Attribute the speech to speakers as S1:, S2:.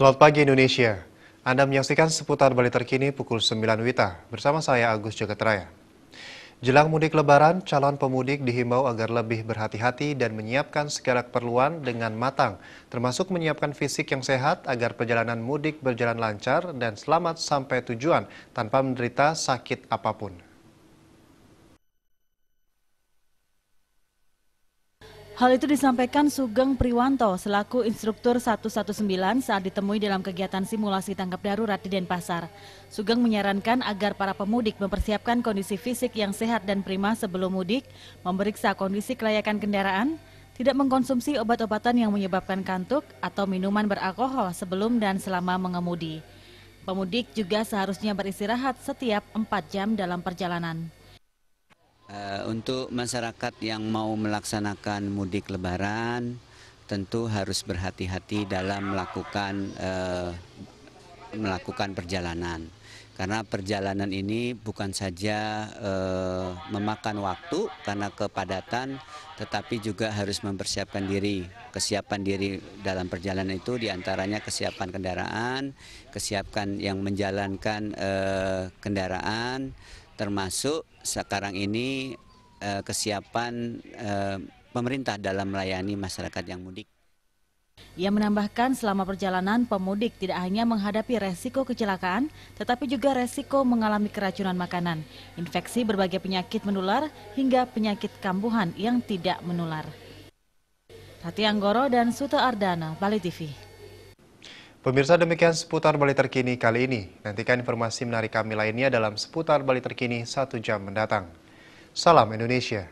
S1: Selamat pagi Indonesia. Anda menyaksikan seputar Bali terkini pukul 9 WITA bersama saya Agus Jagatraya. Jelang mudik lebaran, calon pemudik dihimbau agar lebih berhati-hati dan menyiapkan segala keperluan dengan matang, termasuk menyiapkan fisik yang sehat agar perjalanan mudik berjalan lancar dan selamat sampai tujuan tanpa menderita sakit apapun.
S2: Hal itu disampaikan Sugeng Priwanto selaku instruktur 119 saat ditemui dalam kegiatan simulasi tanggap darurat di Denpasar. Sugeng menyarankan agar para pemudik mempersiapkan kondisi fisik yang sehat dan prima sebelum mudik, memeriksa kondisi kelayakan kendaraan, tidak mengkonsumsi obat-obatan yang menyebabkan kantuk atau minuman beralkohol sebelum dan selama mengemudi. Pemudik juga seharusnya beristirahat setiap 4 jam dalam perjalanan.
S3: Untuk masyarakat yang mau melaksanakan mudik lebaran tentu harus berhati-hati dalam melakukan perjalanan. Karena perjalanan ini bukan saja memakan waktu karena kepadatan, tetapi juga harus mempersiapkan diri. Kesiapan diri dalam perjalanan itu diantaranya kesiapan kendaraan, kesiapan yang menjalankan kendaraan, termasuk sekarang ini kesiapan pemerintah dalam melayani masyarakat yang mudik.
S2: Ia menambahkan selama perjalanan pemudik tidak hanya menghadapi resiko kecelakaan, tetapi juga resiko mengalami keracunan makanan, infeksi berbagai penyakit menular, hingga penyakit kambuhan yang tidak menular. Rati Anggoro dan Suta Ardana, Bali TV.
S1: Pemirsa, demikian seputar Bali terkini kali ini. Nantikan informasi menarik kami lainnya dalam seputar Bali terkini 1 jam mendatang. Salam Indonesia.